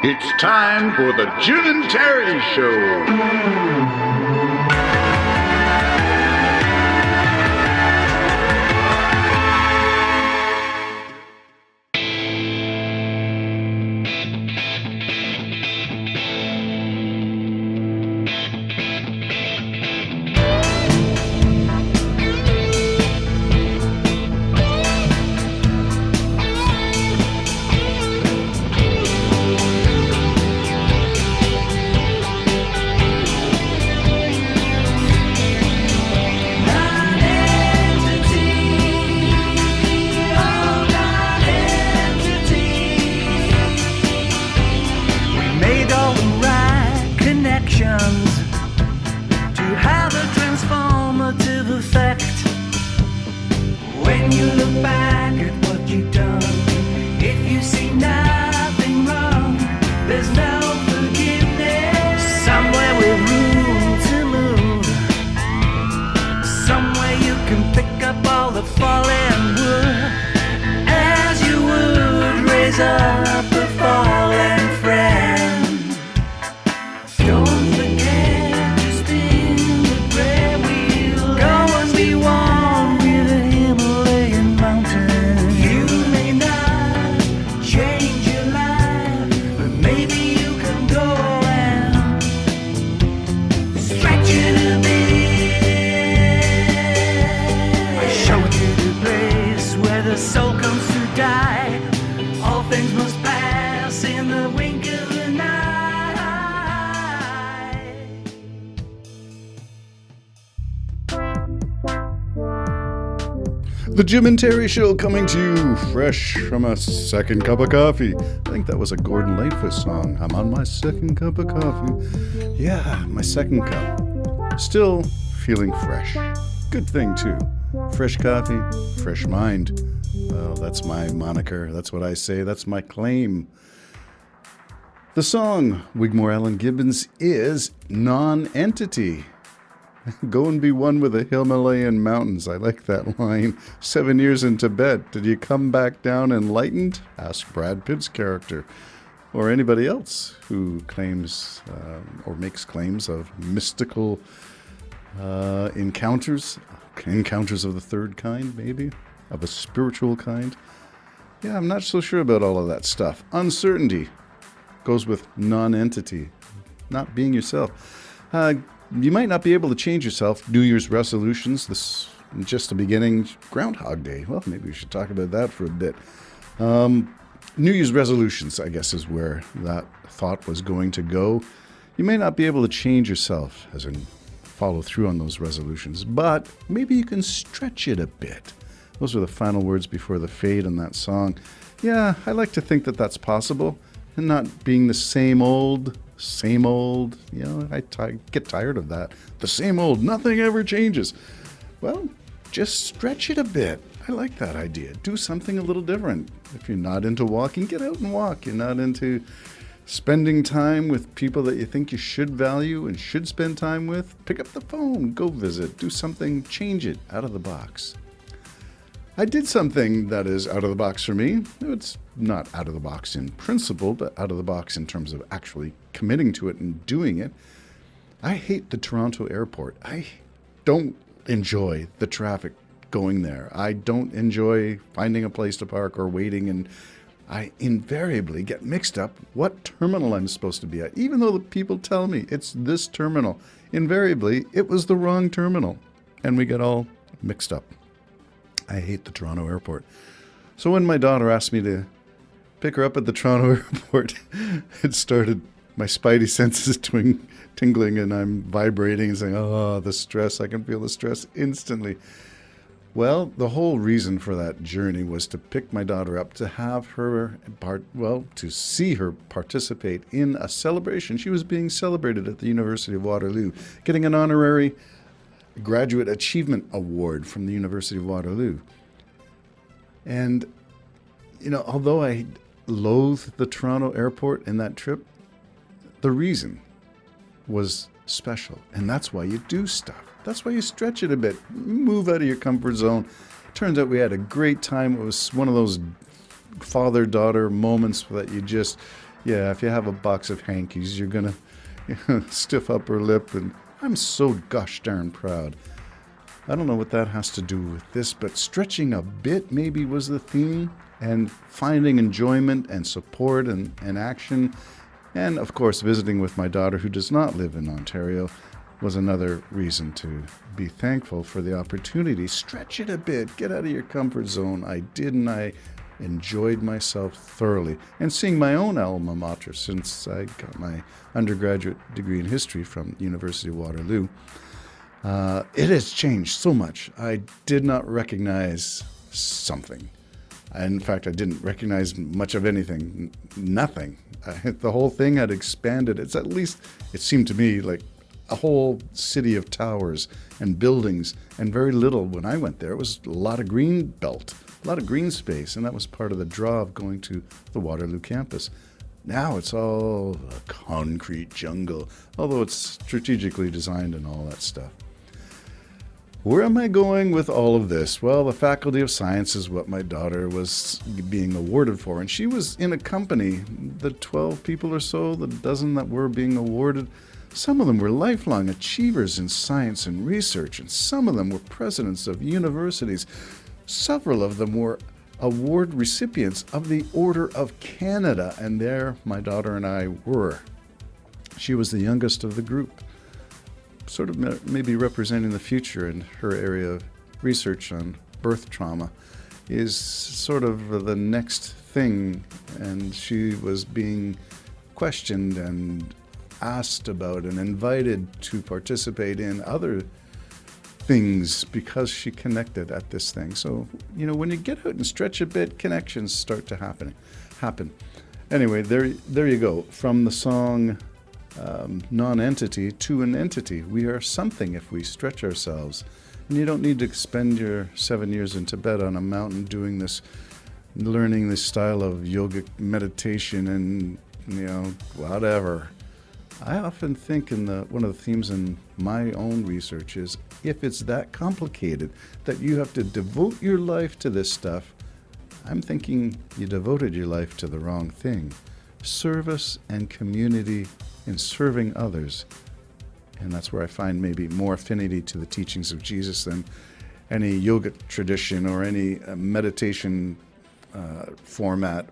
It's time for the Jim and Terry Show. To have a transformative effect. When you look back at what you've done, if you see nothing wrong, there's no forgiveness. Somewhere with room to move, somewhere you can pick up all the fallen wood, as you would raise up a fallen friend. The soul comes to die. All things must pass in the wink of an eye. The Jim and Terry Show coming to you fresh from a second cup of coffee. I think that was a Gordon Lightfoot song. I'm on my second cup of coffee. Yeah, my second cup. Still feeling fresh. Good thing too. Fresh coffee, fresh mind. Well, that's my moniker. That's what I say. That's my claim. The song, Wigmore Allen Gibbons, is Non-Entity. Go and be one with the Himalayan mountains. I like that line. 7 years in Tibet. Did you come back down enlightened? Ask Brad Pitt's character. Or anybody else who claims or makes claims of mystical encounters of the third kind, maybe, of a spiritual kind. Yeah, I'm not so sure about all of that stuff. Uncertainty goes with non-entity, not being yourself. You might not be able to change yourself. New Year's resolutions, this just the beginning. Groundhog Day, well, maybe we should talk about that for a bit. New Year's resolutions, I guess, is where that thought was going to go. You may not be able to change yourself, as in follow through on those resolutions, but maybe you can stretch it a bit. Those are the final words before the fade in that song. Yeah, I like to think that that's possible, and not being the same old. You know, I get tired of that. The same old, nothing ever changes. Well, just stretch it a bit. I like that idea. Do something a little different. If you're not into walking, get out and walk. You're not into spending time with people that you think you should value and should spend time with, pick up the phone, go visit, do something, change it, out of the box. I did something that is out of the box for me. It's not out of the box in principle, but out of the box in terms of actually committing to it and doing it. I hate the Toronto airport. I don't enjoy the traffic going there. I don't enjoy finding a place to park or waiting, and I invariably get mixed up what terminal I'm supposed to be at. Even though the people tell me it's this terminal, invariably it was the wrong terminal, and we get all mixed up. I hate the Toronto airport. So when my daughter asked me to pick her up at the Toronto airport, it started, my spidey senses tingling, and I'm vibrating and saying, oh, the stress, I can feel the stress instantly. Well, the whole reason for that journey was to pick my daughter up, to have her to see her participate in a celebration. She was being celebrated at the University of Waterloo, getting an honorary Graduate Achievement Award from the University of Waterloo. And, you know, although I loathe the Toronto airport and that trip, the reason was special. And that's why you do stuff. That's why you stretch it a bit, move out of your comfort zone. Turns out we had a great time. It was one of those father-daughter moments that you just Yeah, if you have a box of hankies, you're going to stiff upper lip, and I'm so gosh darn proud. I don't know what that has to do with this, but stretching a bit maybe was the theme, and finding enjoyment and support and action. And of course, visiting with my daughter, who does not live in Ontario, was another reason to be thankful for the opportunity. Stretch it a bit, get out of your comfort zone. I did, and I enjoyed myself thoroughly. And seeing my own alma mater, since I got my undergraduate degree in history from University of Waterloo, it has changed so much. I did not recognize something. In fact, I didn't recognize much of anything, nothing. The whole thing had expanded. It's at least, it seemed to me like a whole city of towers and buildings, and very little when I went there. It was a lot of green belt, a lot of green space, and that was part of the draw of going to the Waterloo campus. Now it's all a concrete jungle, although it's strategically designed and all that stuff. Where am I going with all of this? Well, the Faculty of Science is what my daughter was being awarded for, and she was in a company, the 12 people or so, the dozen that were being awarded. Some of them were lifelong achievers in science and research, and some of them were presidents of universities. Several of them were award recipients of the Order of Canada, and there my daughter and I were. She was the youngest of the group, sort of maybe representing the future in her area of research on birth trauma, is sort of the next thing, and she was being questioned and asked about and invited to participate in other things because she connected at this thing. So, when you get out and stretch a bit, connections start to happen. Anyway, there you go. From the song Non-Entity to an entity. We are something if we stretch ourselves. And you don't need to spend your 7 years in Tibet on a mountain doing this, learning this style of yogic meditation and, whatever. I often think one of the themes in my own research is, if it's that complicated that you have to devote your life to this stuff, I'm thinking you devoted your life to the wrong thing. Service and community in serving others. And that's where I find maybe more affinity to the teachings of Jesus than any yoga tradition or any meditation format.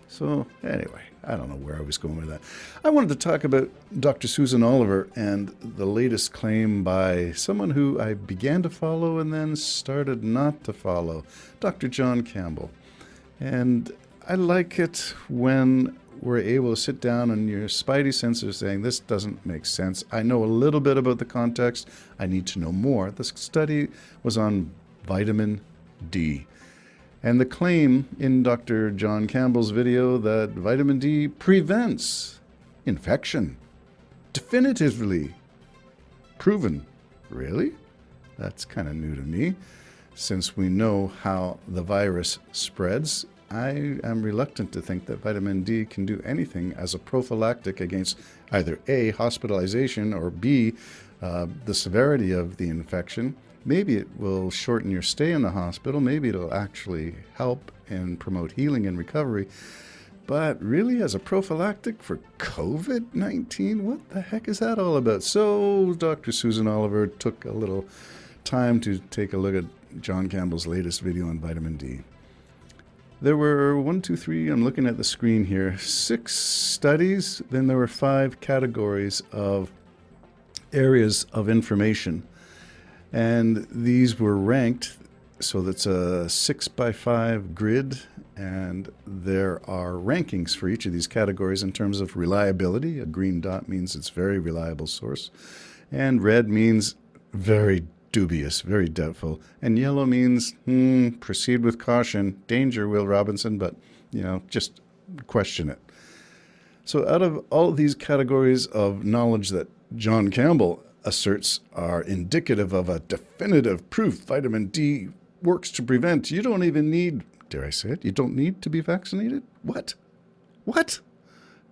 So anyway, I don't know where I was going with that. I wanted to talk about Dr. Susan Oliver and the latest claim by someone who I began to follow and then started not to follow, Dr. John Campbell. And I like it when we're able to sit down and your spidey senses are saying, this doesn't make sense. I know a little bit about the context. I need to know more. The study was on vitamin D. And the claim in Dr. John Campbell's video that vitamin D prevents infection. Definitively proven. Really? That's kind of new to me. Since we know how the virus spreads, I am reluctant to think that vitamin D can do anything as a prophylactic against either A, hospitalization, or B, the severity of the infection. Maybe it will shorten your stay in the hospital. Maybe it'll actually help and promote healing and recovery. But really, as a prophylactic for COVID-19, what the heck is that all about? So Dr. Susan Oliver took a little time to take a look at John Campbell's latest video on vitamin D. There were 1, 2, 3, I'm looking at the screen here, 6 studies. Then there were 5 categories of areas of information. And these were ranked, so that's a 6x5 grid, and there are rankings for each of these categories in terms of reliability. A green dot means it's a very reliable source, and red means very dubious, very doubtful, and yellow means proceed with caution, danger, Will Robinson, but just question it. So out of all of these categories of knowledge that John Campbell asserts are indicative of a definitive proof vitamin D works to prevent, you don't even need, dare I say it, you don't need to be vaccinated? What?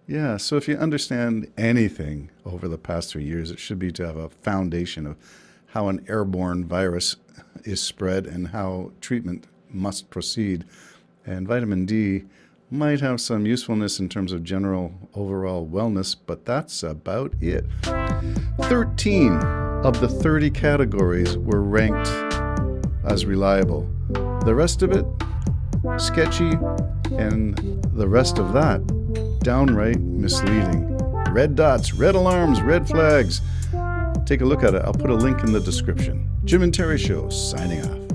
Yeah, so if you understand anything over the past 3 years, it should be to have a foundation of how an airborne virus is spread and how treatment must proceed. And vitamin D might have some usefulness in terms of general overall wellness, but that's about it. 13 of the 30 categories were ranked as reliable. The rest of it, sketchy, and the rest of that, downright misleading. Red dots, red alarms, red flags. Take a look at it. I'll put a link in the description. Jim and Terry Show, signing off.